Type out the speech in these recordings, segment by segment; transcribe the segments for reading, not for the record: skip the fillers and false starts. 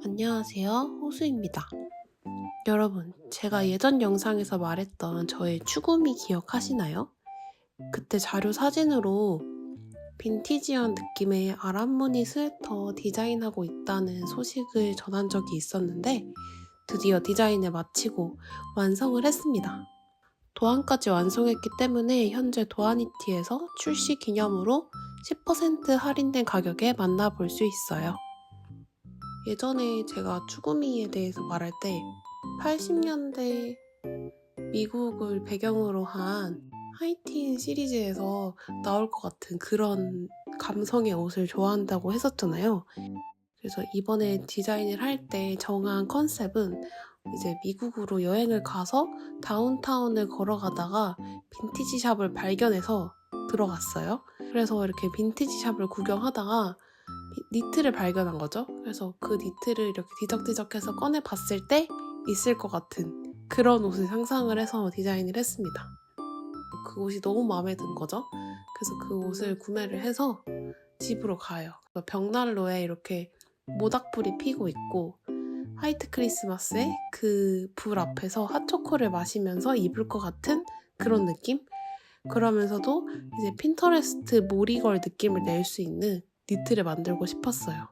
안녕하세요. 호수입니다. 여러분, 제가 예전 영상에서 말했던 저의 추구미 기억하시나요? 그때 자료 사진으로 빈티지한 느낌의 아랍무늬 스웨터 디자인하고 있다는 소식을 전한 적이 있었는데 드디어 디자인을 마치고 완성을 했습니다. 도안까지 완성했기 때문에 현재 도안이티에서 출시 기념으로 10% 할인된 가격에 만나볼 수 있어요. 예전에 제가 추구미에 대해서 말할 때 80년대 미국을 배경으로 한 하이틴 시리즈에서 나올 것 같은 그런 감성의 옷을 좋아한다고 했었잖아요. 그래서 이번에 디자인을 할 때 정한 컨셉은 이제 미국으로 여행을 가서 다운타운을 걸어가다가 빈티지 샵을 발견해서 들어갔어요. 그래서 이렇게 빈티지 샵을 구경하다가 니트를 발견한 거죠. 그래서 그 니트를 이렇게 뒤적뒤적해서 꺼내봤을 때 있을 것 같은 그런 옷을 상상을 해서 디자인을 했습니다. 그 옷이 너무 마음에 든 거죠. 그래서 그 옷을 구매를 해서 집으로 가요. 벽난로에 이렇게 모닥불이 피고 있고 화이트 크리스마스에 그 불 앞에서 핫초코를 마시면서 입을 것 같은 그런 느낌? 그러면서도 이제 핀터레스트 모리걸 느낌을 낼 수 있는 니트를 만들고 싶었어요.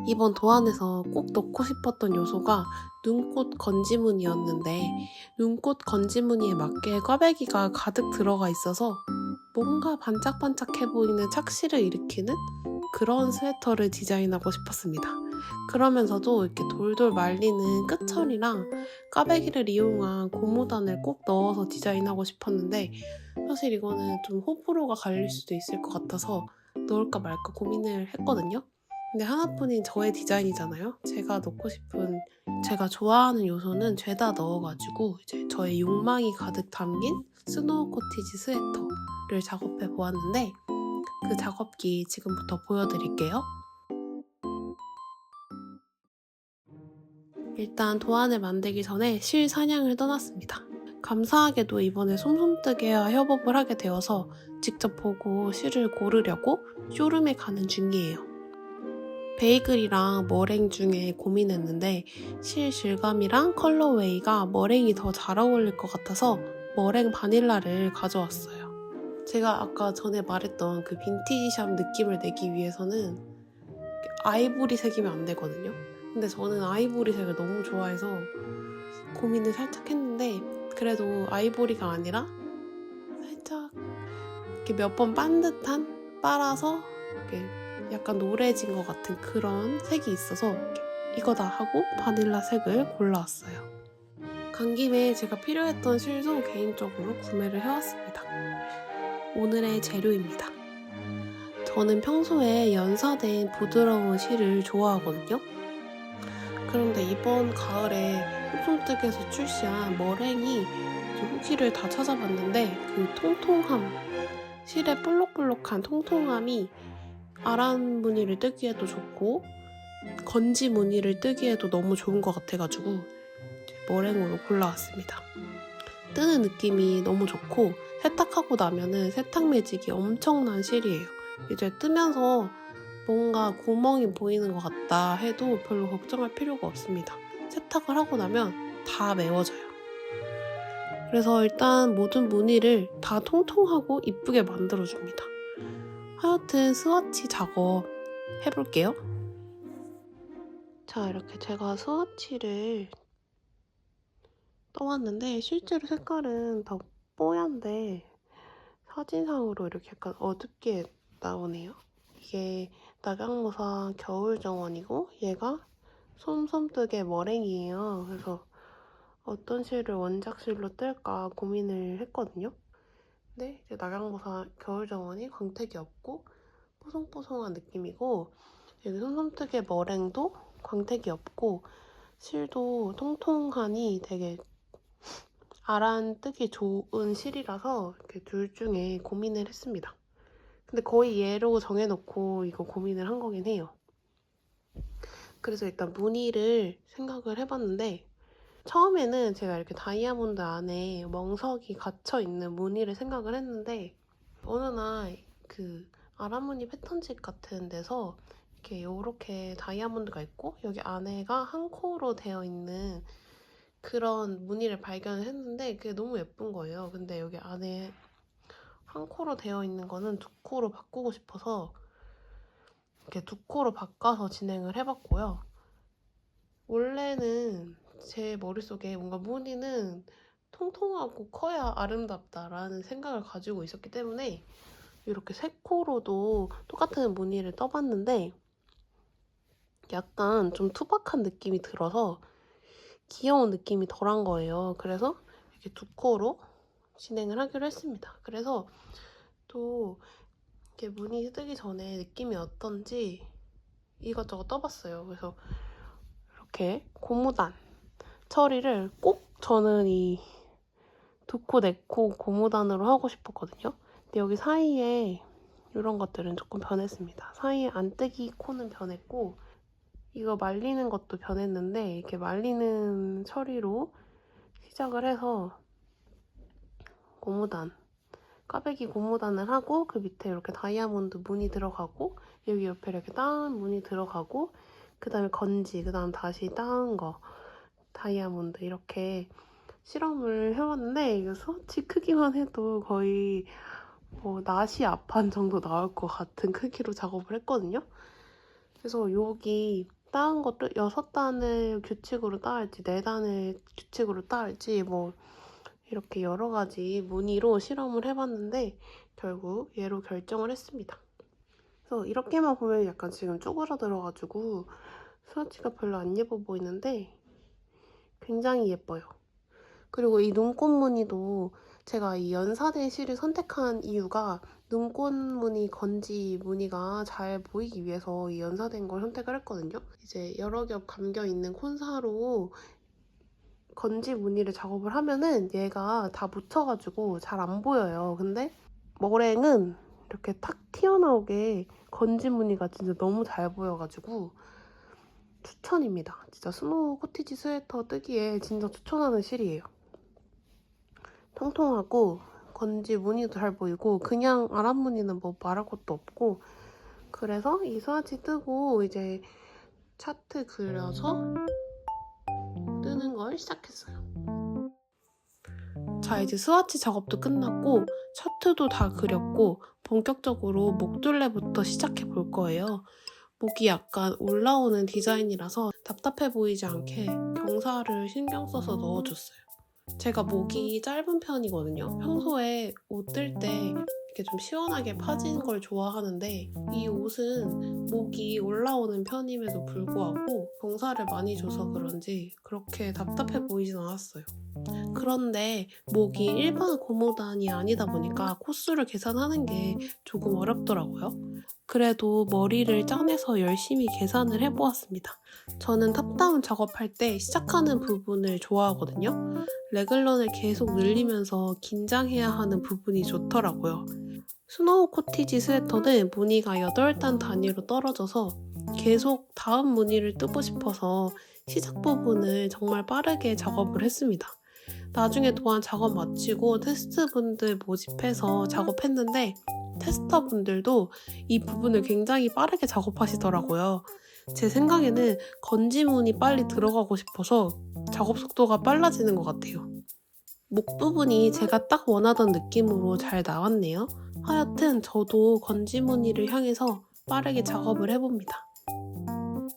이번 도안에서 꼭 넣고 싶었던 요소가 눈꽃 건지무늬였는데 눈꽃 건지무늬에 맞게 꽈배기가 가득 들어가 있어서 뭔가 반짝반짝해 보이는 착시를 일으키는 그런 스웨터를 디자인하고 싶었습니다. 그러면서도 이렇게 돌돌 말리는 끝처리랑 꽈배기를 이용한 고무단을 꼭 넣어서 디자인하고 싶었는데 사실 이거는 좀 호불호가 갈릴 수도 있을 것 같아서 넣을까 말까 고민을 했거든요. 근데 하나뿐인 저의 디자인이잖아요. 제가 넣고 싶은, 제가 좋아하는 요소는 죄다 넣어가지고 이제 저의 욕망이 가득 담긴 스노우 코티지 스웨터를 작업해 보았는데 그 작업기 지금부터 보여드릴게요. 일단 도안을 만들기 전에 실 사냥을 떠났습니다. 감사하게도 이번에 솜솜뜨개와 협업을 하게 되어서 직접 보고 실을 고르려고 쇼룸에 가는 중이에요. 베이글이랑 머랭 중에 고민했는데 실 질감이랑 컬러웨이가 머랭이 더 잘 어울릴 것 같아서 머랭 바닐라를 가져왔어요. 제가 아까 전에 말했던 그 빈티지샵 느낌을 내기 위해서는 아이보리색이면 안 되거든요. 근데 저는 아이보리색을 너무 좋아해서 고민을 살짝 했는데 그래도 아이보리가 아니라 살짝 이렇게 몇 번 빤 듯한 빨아서 이렇게 약간 노래진 것 같은 그런 색이 있어서 이거다 하고 바닐라 색을 골라왔어요. 간 김에 제가 필요했던 실도 개인적으로 구매를 해왔습니다. 오늘의 재료입니다. 저는 평소에 연사된 부드러운 실을 좋아하거든요. 그런데 이번 가을에 솜솜뜨개에서 출시한 머랭이 후기를 다 찾아봤는데 그 통통함, 실의 볼록볼록한 통통함이 아란 무늬를 뜨기에도 좋고 건지 무늬를 뜨기에도 너무 좋은 것 같아가지고 머랭으로 골라왔습니다. 뜨는 느낌이 너무 좋고 세탁하고 나면은 세탁 매직이 엄청난 실이에요. 이제 뜨면서 뭔가 구멍이 보이는 것 같다 해도 별로 걱정할 필요가 없습니다. 세탁을 하고 나면 다 메워져요. 그래서 일단 모든 무늬를 다 통통하고 이쁘게 만들어줍니다. 하여튼 스와치 작업 해볼게요. 자, 이렇게 제가 스와치를 떠왔는데 실제로 색깔은 더 뽀얀데 사진상으로 이렇게 약간 어둡게 나오네요. 이게 낙양모사 겨울정원이고 얘가 솜솜뜨개 머랭이에요. 그래서 어떤 실을 원작실로 뜰까 고민을 했거든요. 근데 이제 낙양모사 겨울정원이 광택이 없고 뽀송뽀송한 느낌이고 여기 솜솜뜨개 머랭도 광택이 없고 실도 통통하니 되게 아란 뜨기 좋은 실이라서 이렇게 둘 중에 고민을 했습니다. 근데 거의 얘로 정해놓고 이거 고민을 한 거긴 해요. 그래서 일단 무늬를 생각을 해봤는데 처음에는 제가 이렇게 다이아몬드 안에 멍석이 갇혀있는 무늬를 생각을 했는데 어느 날 그 아란무늬 패턴집 같은 데서 이렇게 다이아몬드가 있고 여기 안에가 한 코로 되어 있는 그런 무늬를 발견을 했는데 그게 너무 예쁜 거예요. 근데 여기 안에 한 코로 되어 있는 거는 두 코로 바꾸고 싶어서 이렇게 두 코로 바꿔서 진행을 해봤고요. 원래는 제 머릿속에 뭔가 무늬는 통통하고 커야 아름답다라는 생각을 가지고 있었기 때문에 이렇게 세 코로도 똑같은 무늬를 떠봤는데 약간 좀 투박한 느낌이 들어서 귀여운 느낌이 덜한 거예요. 그래서 이렇게 두 코로 진행을 하기로 했습니다. 그래서 또 이렇게 무늬 뜨기 전에 느낌이 어떤지 이것저것 떠봤어요. 그래서 이렇게 고무단 처리를 꼭 저는 이 두 코, 네 코 고무단으로 하고 싶었거든요. 근데 여기 사이에 이런 것들은 조금 변했습니다. 사이에 안뜨기 코는 변했고 이거 말리는 것도 변했는데 이렇게 말리는 처리로 시작을 해서 고무단, 꽈배기 고무단을 하고 그 밑에 이렇게 다이아몬드 무늬 들어가고 여기 옆에 이렇게 따은 무늬 들어가고 그 다음에 건지, 그 다음 다시 따은 거 다이아몬드 이렇게 실험을 해봤는데 이거 스와치 크기만 해도 거의 나시 앞판 정도 나올 것 같은 크기로 작업을 했거든요. 그래서 여기 따은 것도 6단을 규칙으로 따을지 4단을 규칙으로 따을지 뭐 이렇게 여러 가지 무늬로 실험을 해봤는데 결국 얘로 결정을 했습니다. 그래서 이렇게만 보면 약간 지금 쪼그라들어가지고 스와치가 별로 안 예뻐 보이는데 굉장히 예뻐요. 그리고 이 눈꽃 무늬도 제가 이 연사된 실을 선택한 이유가 눈꽃 무늬, 건지 무늬가 잘 보이기 위해서 이 연사된 걸 선택을 했거든요. 이제 여러 겹 감겨있는 콘사로 건지 무늬를 작업을 하면은 얘가 다 묻혀가지고 잘 안 보여요. 근데 머랭은 이렇게 탁 튀어나오게 건지 무늬가 진짜 너무 잘 보여가지고 추천입니다. 진짜 스노우 코티지 스웨터 뜨기에 진짜 추천하는 실이에요. 통통하고 건지 무늬도 잘 보이고 그냥 아랍 무늬는 뭐 말할 것도 없고 그래서 이 스와치 뜨고 이제 차트 그려서 뜨는 걸 시작했어요. 자, 이제 스와치 작업도 끝났고 차트도 다 그렸고 본격적으로 목둘레부터 시작해 볼 거예요. 목이 약간 올라오는 디자인이라서 답답해 보이지 않게 경사를 신경 써서 넣어줬어요. 제가 목이 짧은 편이거든요. 평소에 옷 뜰 때 이렇게 좀 시원하게 파진 걸 좋아하는데 이 옷은 목이 올라오는 편임에도 불구하고 경사를 많이 줘서 그런지 그렇게 답답해 보이진 않았어요. 그런데 목이 일반 고무단이 아니다 보니까 코수를 계산하는 게 조금 어렵더라고요. 그래도 머리를 짜내서 열심히 계산을 해보았습니다. 저는 탑다운 작업할 때 시작하는 부분을 좋아하거든요. 레글런을 계속 늘리면서 긴장해야 하는 부분이 좋더라고요. 스노우 코티지 스웨터는 무늬가 8단 단위로 떨어져서 계속 다음 무늬를 뜨고 싶어서 시작 부분을 정말 빠르게 작업을 했습니다. 나중에 또한 작업 마치고 테스트분들 모집해서 작업했는데 테스터분들도 이 부분을 굉장히 빠르게 작업하시더라고요. 제 생각에는 건지무늬 빨리 들어가고 싶어서 작업 속도가 빨라지는 것 같아요. 목 부분이 제가 딱 원하던 느낌으로 잘 나왔네요. 하여튼 저도 건지무늬를 향해서 빠르게 작업을 해봅니다.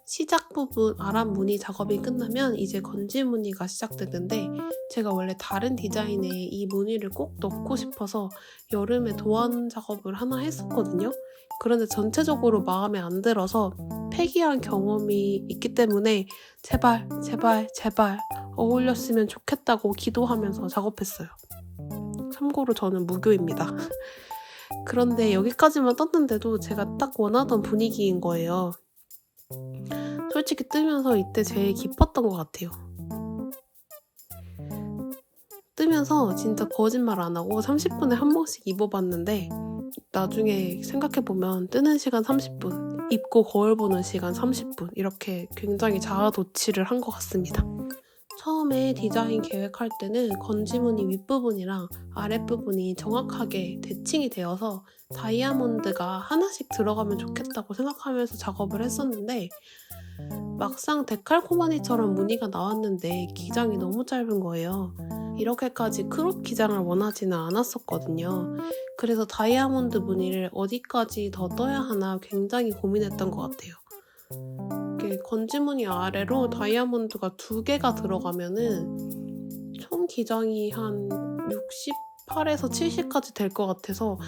시작 부분 아랍 무늬 작업이 끝나면 이제 건지 무늬가 시작되는데 제가 원래 다른 디자인에 이 무늬를 꼭 넣고 싶어서 여름에 도안 작업을 하나 했었거든요. 그런데 전체적으로 마음에 안 들어서 폐기한 경험이 있기 때문에 제발 어울렸으면 좋겠다고 기도하면서 작업했어요. 참고로 저는 무교입니다. 그런데 여기까지만 떴는데도 제가 딱 원하던 분위기인 거예요. 솔직히 뜨면서 이때 제일 기뻤던 것 같아요. 뜨면서 진짜 거짓말 안 하고 30분에 한 번씩 입어봤는데 나중에 생각해보면 뜨는 시간 30분, 입고 거울 보는 시간 30분 이렇게 굉장히 자아도취를 한 것 같습니다. 처음에 디자인 계획할 때는 건지무늬 윗부분이랑 아랫부분이 정확하게 대칭이 되어서 다이아몬드가 하나씩 들어가면 좋겠다고 생각하면서 작업을 했었는데, 막상 데칼코마니처럼 무늬가 나왔는데 기장이 너무 짧은 거예요. 이렇게까지 크롭 기장을 원하지는 않았었거든요. 그래서 다이아몬드 무늬를 어디까지 더 떠야 하나 굉장히 고민했던 것 같아요. 이렇게 건지무늬 아래로 다이아몬드가 2개가 들어가면은 총 기장이 한 68에서 70까지 될 것 같아서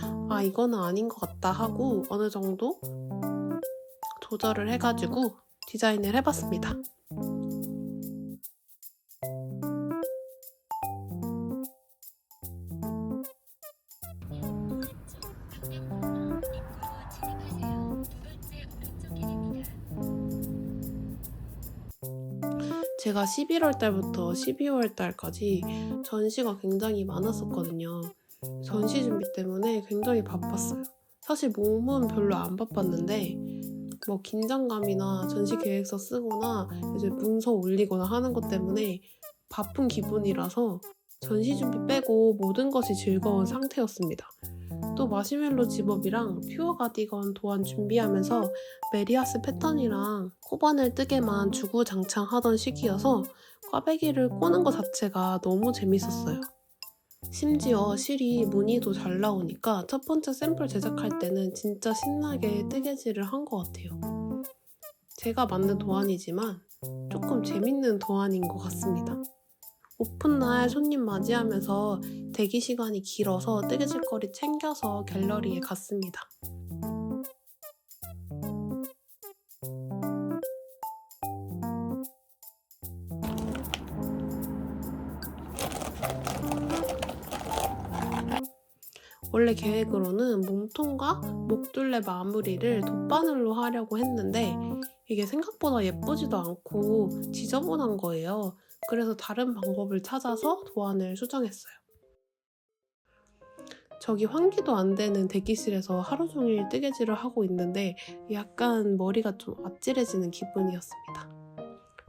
이거는 아닌 것 같다 하고 어느 정도 조절을 해가지고 디자인을 해봤습니다. 제가 11월 달부터 12월 달까지 전시가 굉장히 많았었거든요. 전시 준비 때문에 굉장히 바빴어요. 사실 몸은 별로 안 바빴는데 뭐 긴장감이나 전시 계획서 쓰거나 이제 문서 올리거나 하는 것 때문에 바쁜 기분이라서 전시 준비 빼고 모든 것이 즐거운 상태였습니다. 또 마시멜로 집업이랑 퓨어 가디건 도안 준비하면서 메리아스 패턴이랑 코바늘 뜨개만 주구장창 하던 시기여서 꽈배기를 꼬는 것 자체가 너무 재밌었어요. 심지어 실이 무늬도 잘 나오니까 첫 번째 샘플 제작할 때는 진짜 신나게 뜨개질을 한 것 같아요. 제가 만든 도안이지만 조금 재밌는 도안인 것 같습니다. 오픈날 손님 맞이하면서 대기 시간이 길어서 뜨개질거리 챙겨서 갤러리에 갔습니다. 원래 계획으로는 몸통과 목둘레 마무리를 돗바늘로 하려고 했는데 이게 생각보다 예쁘지도 않고 지저분한 거예요. 그래서 다른 방법을 찾아서 도안을 수정했어요. 저기 환기도 안 되는 대기실에서 하루 종일 뜨개질을 하고 있는데 약간 머리가 좀 아찔해지는 기분이었습니다.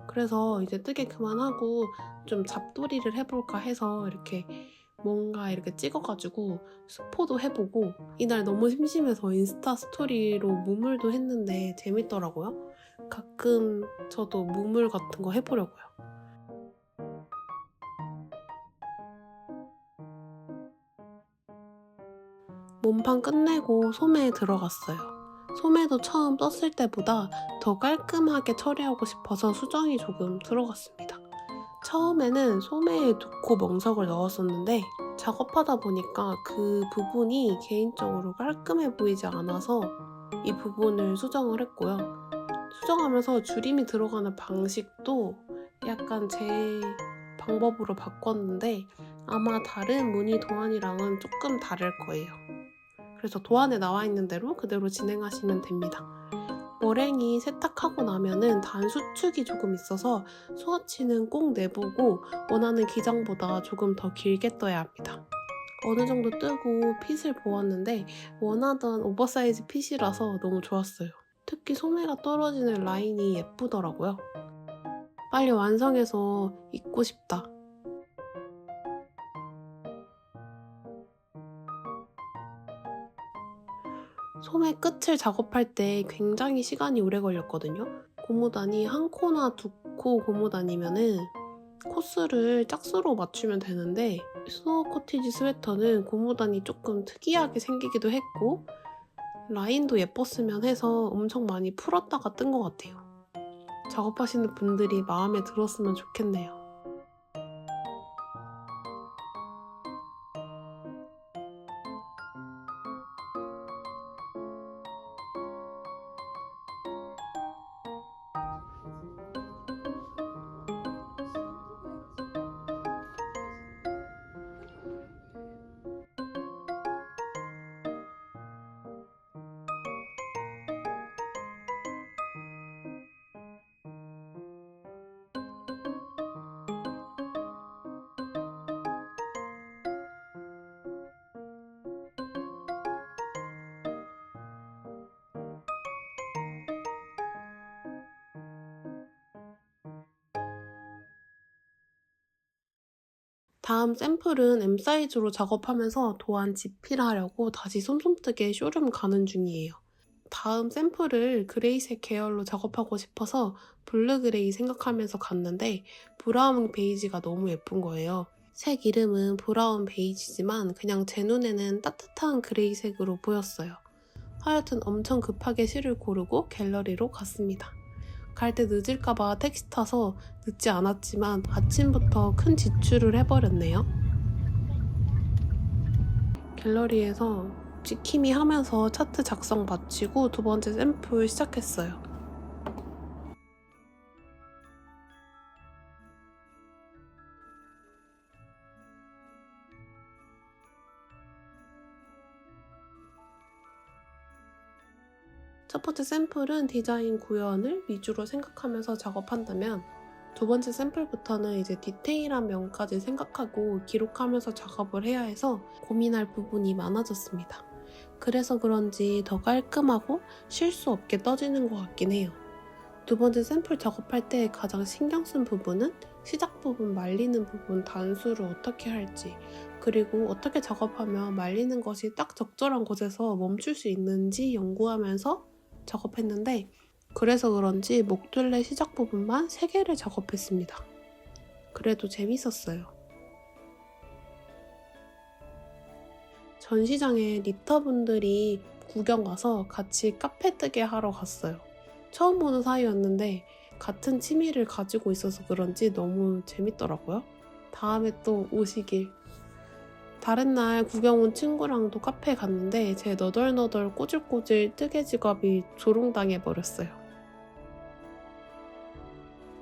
그래서 이제 뜨개 그만하고 좀 잡돌이를 해볼까 해서 이렇게 뭔가 이렇게 찍어가지고 스포도 해보고, 이날 너무 심심해서 인스타 스토리로 무물도 했는데 재밌더라고요. 가끔 저도 무물 같은 거 해보려고요. 몸판 끝내고 소매에 들어갔어요. 소매도 처음 떴을 때보다 더 깔끔하게 처리하고 싶어서 수정이 조금 들어갔습니다. 처음에는 소매에 2코 멍석을 넣었었는데 작업하다 보니까 그 부분이 개인적으로 깔끔해 보이지 않아서 이 부분을 수정을 했고요. 수정하면서 주림이 들어가는 방식도 약간 제 방법으로 바꿨는데 아마 다른 무늬 도안이랑은 조금 다를 거예요. 그래서 도안에 나와 있는 대로 그대로 진행하시면 됩니다. 머랭이 세탁하고 나면은 단 수축이 조금 있어서 수화치는 꼭 내보고 원하는 기장보다 조금 더 길게 떠야 합니다. 어느 정도 뜨고 핏을 보았는데 원하던 오버사이즈 핏이라서 너무 좋았어요. 특히 소매가 떨어지는 라인이 예쁘더라고요. 빨리 완성해서 입고 싶다. 소매 끝을 작업할 때 굉장히 시간이 오래 걸렸거든요. 고무단이 1코나 2코 고무단이면은 코스를 짝수로 맞추면 되는데 스노우 코티지 스웨터는 고무단이 조금 특이하게 생기기도 했고 라인도 예뻤으면 해서 엄청 많이 풀었다가 뜬 것 같아요. 작업하시는 분들이 마음에 들었으면 좋겠네요. 다음 샘플은 M 사이즈로 작업하면서 도안 집필하려고 다시 솜솜뜨게 쇼룸 가는 중이에요. 다음 샘플을 그레이색 계열로 작업하고 싶어서 블루 그레이 생각하면서 갔는데 브라운 베이지가 너무 예쁜 거예요. 색 이름은 브라운 베이지지만 그냥 제 눈에는 따뜻한 그레이색으로 보였어요. 하여튼 엄청 급하게 실을 고르고 갤러리로 갔습니다. 갈 때 늦을까봐 택시 타서 늦지 않았지만 아침부터 큰 지출을 해버렸네요. 갤러리에서 지킴이 하면서 차트 작성 마치고 두 번째 샘플 시작했어요. 첫 번째 샘플은 디자인 구현을 위주로 생각하면서 작업한다면 두 번째 샘플부터는 이제 디테일한 면까지 생각하고 기록하면서 작업을 해야 해서 고민할 부분이 많아졌습니다. 그래서 그런지 더 깔끔하고 실수 없게 떠지는 것 같긴 해요. 두 번째 샘플 작업할 때 가장 신경 쓴 부분은 시작 부분, 말리는 부분 단수를 어떻게 할지, 그리고 어떻게 작업하면 말리는 것이 딱 적절한 곳에서 멈출 수 있는지 연구하면서 작업했는데, 그래서 그런지 목둘레 시작 부분만 3개를 작업했습니다. 그래도 재밌었어요. 전시장에 니터분들이 구경 가서 같이 카페 뜨개 하러 갔어요. 처음 보는 사이였는데 같은 취미를 가지고 있어서 그런지 너무 재밌더라고요. 다음에 또 오시길. 다른 날 구경 온 친구랑도 카페에 갔는데 제 너덜너덜 꼬질꼬질 뜨개 지갑이 조롱당해버렸어요.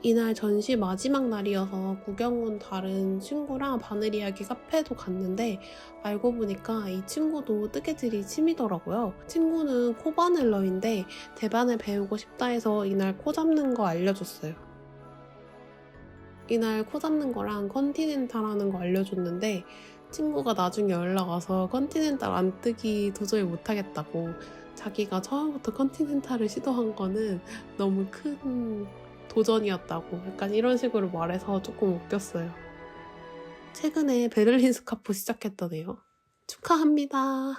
이날 전시 마지막 날이어서 구경 온 다른 친구랑 바늘 이야기 카페도 갔는데 알고 보니까 이 친구도 뜨개질이 취미더라고요. 친구는 코바늘러인데 대바늘 배우고 싶다 해서 이날 코 잡는 거 알려줬어요. 이날 코 잡는 거랑 컨티넨탈 하는 거 알려줬는데 친구가 나중에 연락 와서 컨티넨탈 안 뜨기 도저히 못하겠다고, 자기가 처음부터 컨티넨탈을 시도한 거는 너무 큰 도전이었다고 약간 이런 식으로 말해서 조금 웃겼어요. 최근에 베를린 스카프 시작했다네요. 축하합니다.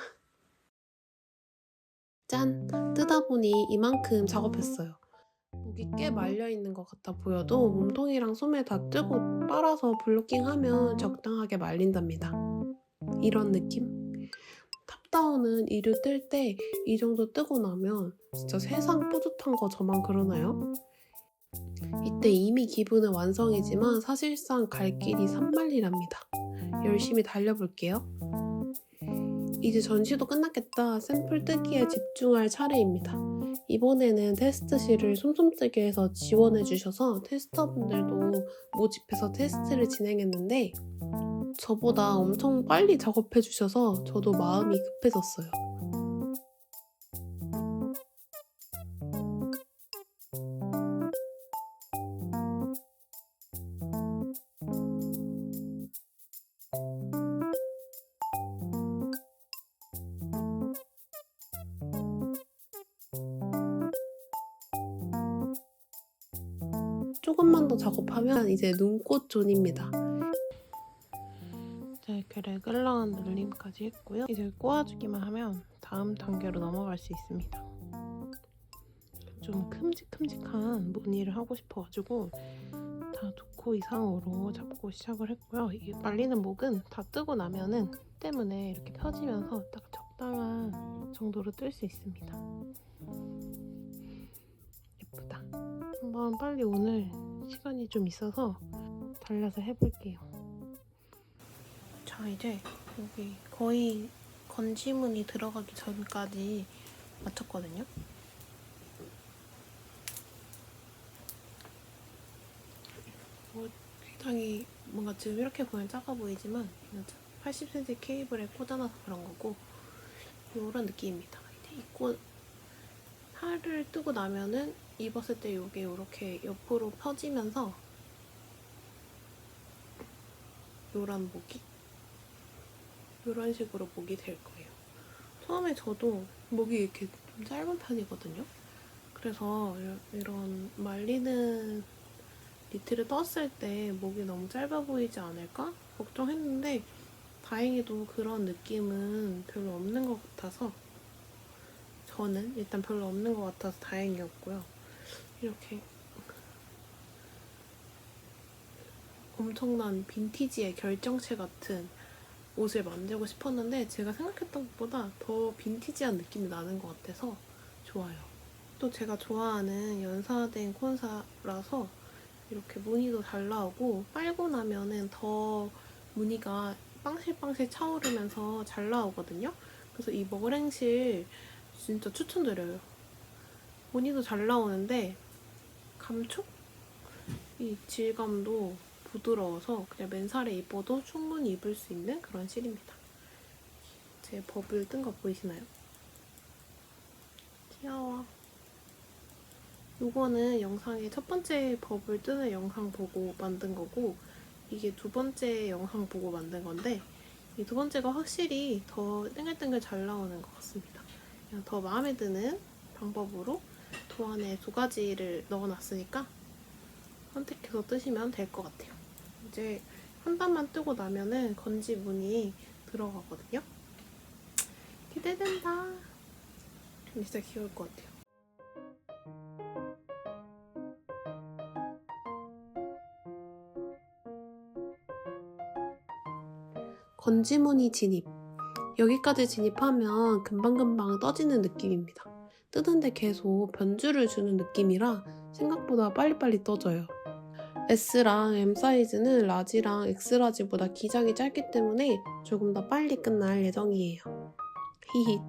짠! 뜨다 보니 이만큼 작업했어요. 목이 꽤 말려있는 것 같아 보여도 몸통이랑 소매 다 뜨고 빨아서 블로킹하면 적당하게 말린답니다. 이런 느낌? 탑다운은 이류 뜰 때 이 정도 뜨고 나면 진짜 세상 뿌듯한 거 저만 그러나요? 이때 이미 기분은 완성이지만 사실상 갈 길이 산만리랍니다. 열심히 달려볼게요. 이제 전시도 끝났겠다. 샘플 뜨기에 집중할 차례입니다. 이번에는 테스트실을 솜솜뜨기해서 지원해주셔서 테스터분들도 모집해서 테스트를 진행했는데 저보다 엄청 빨리 작업해주셔서 저도 마음이 급해졌어요. 조금만 더 작업하면 이제 눈꽃 존입니다. 자, 이렇게 레글러한 늘림까지 했고요. 이제 꼬아주기만 하면 다음 단계로 넘어갈 수 있습니다. 좀 큼직큼직한 무늬를 하고 싶어가지고 다 2코 이상으로 잡고 시작을 했고요. 이게 말리는 목은 다 뜨고 나면은 때문에 이렇게 펴지면서 딱 적당한 정도로 뜰 수 있습니다. 예쁘다. 한번 빨리 오늘 시간이 좀 있어서 달려서 해볼게요. 자, 이제 여기 거의 건지문이 들어가기 전까지 마쳤거든요. 굉장히 뭔가 지금 이렇게 보면 작아 보이지만 80cm 케이블에 꽂아놔서 그런 거고 이런 느낌입니다. 이꽃 팔을 뜨고 나면은 입었을 때 이게 이렇게 옆으로 펴지면서 요런 목이 이런 식으로 목이 될 거예요. 처음에 저도 목이 이렇게 좀 짧은 편이거든요. 그래서 이런 말리는 니트를 떴을 때 목이 너무 짧아 보이지 않을까 걱정했는데 다행히도 그런 느낌은 별로 없는 것 같아서 저는 일단 별로 없는 것 같아서 다행이었고요. 이렇게 엄청난 빈티지의 결정체 같은 옷을 만들고 싶었는데 제가 생각했던 것보다 더 빈티지한 느낌이 나는 것 같아서 좋아요. 또 제가 좋아하는 연사된 콘사라서 이렇게 무늬도 잘 나오고 빨고 나면은 더 무늬가 빵실빵실 차오르면서 잘 나오거든요. 그래서 이 머랭실 진짜 추천드려요. 무늬도 잘 나오는데 감촉? 이 질감도 부드러워서 그냥 맨살에 입어도 충분히 입을 수 있는 그런 실입니다. 제 버블 뜬 거 보이시나요? 귀여워. 이거는 영상의 첫 번째 버블 뜨는 영상 보고 만든 거고 이게 두 번째 영상 보고 만든 건데 이 두 번째가 확실히 더 땡글땡글 잘 나오는 것 같습니다. 그냥 더 마음에 드는 방법으로 도안에 두 가지를 넣어놨으니까 선택해서 뜨시면 될 것 같아요. 이제 한 단만 뜨고 나면은 건지 무늬 들어가거든요. 기대된다. 진짜 귀여울 것 같아요. 건지 무늬 진입. 여기까지 진입하면 금방금방 떠지는 느낌입니다. 뜨는데 계속 변주를 주는 느낌이라 생각보다 빨리빨리 떠져요. S랑 M 사이즈는 라지랑 X라지보다 기장이 짧기 때문에 조금 더 빨리 끝날 예정이에요. 히히.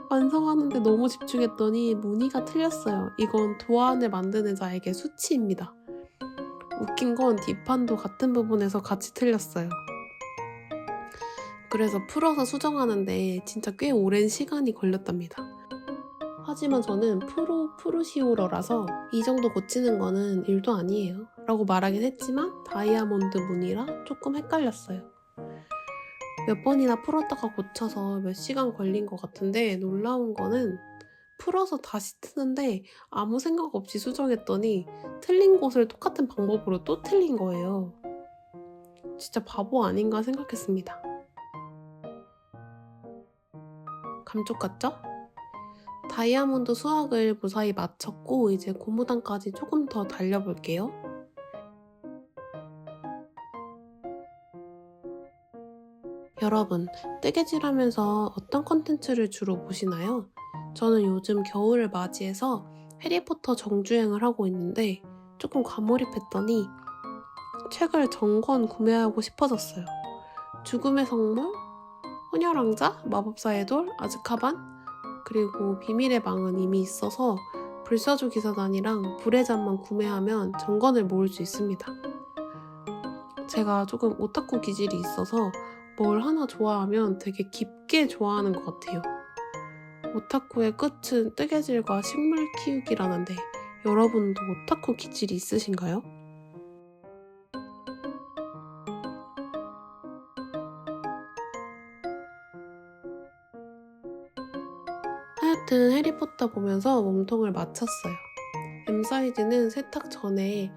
완성하는데 너무 집중했더니 무늬가 틀렸어요. 이건 도안을 만드는 자에게 수치입니다. 웃긴 건 뒷판도 같은 부분에서 같이 틀렸어요. 그래서 풀어서 수정하는데 진짜 꽤 오랜 시간이 걸렸답니다. 하지만 저는 프루시오러라서 이 정도 고치는 거는 일도 아니에요 라고 말하긴 했지만 다이아몬드 무늬라 조금 헷갈렸어요. 몇 번이나 풀었다가 고쳐서 몇 시간 걸린 것 같은데 놀라운 거는 풀어서 다시 트는데 아무 생각 없이 수정했더니 틀린 곳을 똑같은 방법으로 또 틀린 거예요. 진짜 바보 아닌가 생각했습니다. 감쪽 같죠? 다이아몬드 수확을 무사히 마쳤고 이제 고무단까지 조금 더 달려볼게요. 여러분, 뜨개질하면서 어떤 컨텐츠를 주로 보시나요? 저는 요즘 겨울을 맞이해서 해리포터 정주행을 하고 있는데 조금 과몰입했더니 책을 정권 구매하고 싶어졌어요. 죽음의 성물, 혼혈왕자, 마법사의 돌, 아즈카반, 그리고 비밀의 방은 이미 있어서 불사조 기사단이랑 불의 잔만 구매하면 정권을 모을 수 있습니다. 제가 조금 오타쿠 기질이 있어서 뭘 하나 좋아하면 되게 깊게 좋아하는 것 같아요. 오타쿠의 끝은 뜨개질과 식물 키우기라는데 여러분도 오타쿠 기질이 있으신가요? 하여튼 해리포터 보면서 몸통을 맞췄어요. M 사이즈는 세탁 전에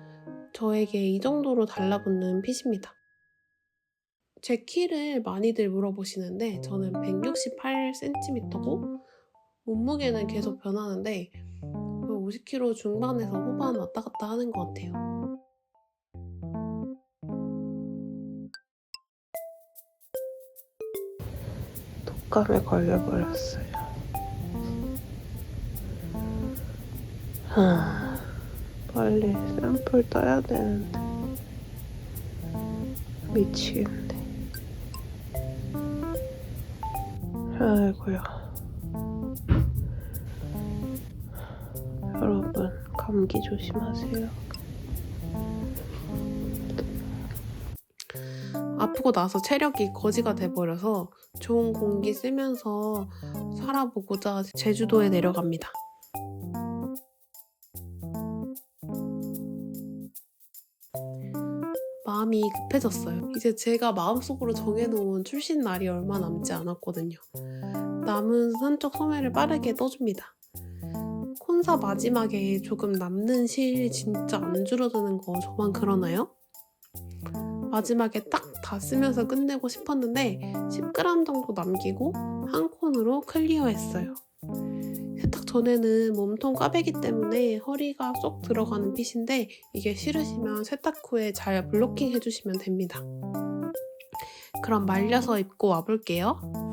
저에게 이 정도로 달라붙는 핏입니다. 제 키를 많이들 물어보시는데 저는 168cm고 몸무게는 계속 변하는데 50kg 중반에서 후반 왔다 갔다 하는 것 같아요. 독감에 걸려버렸어요. 빨리 샘플 따야 되는데 미치겠네. 아이고야. 여러분 감기 조심하세요. 아프고 나서 체력이 거지가 돼버려서 좋은 공기 쓰면서 살아보고자 제주도에 내려갑니다. 마음이 급해졌어요. 이제 제가 마음속으로 정해놓은 출신 날이 얼마 남지 않았거든요. 남은 산적 소매를 빠르게 떠줍니다. 콘사 마지막에 조금 남는 실 진짜 안 줄어드는 거 저만 그러나요? 마지막에 딱 다 쓰면서 끝내고 싶었는데 10g 정도 남기고 한 콘으로 클리어했어요. 세탁 전에는 몸통 꽈배기 때문에 허리가 쏙 들어가는 핏인데 이게 싫으시면 세탁 후에 잘 블로킹 해주시면 됩니다. 그럼 말려서 입고 와볼게요.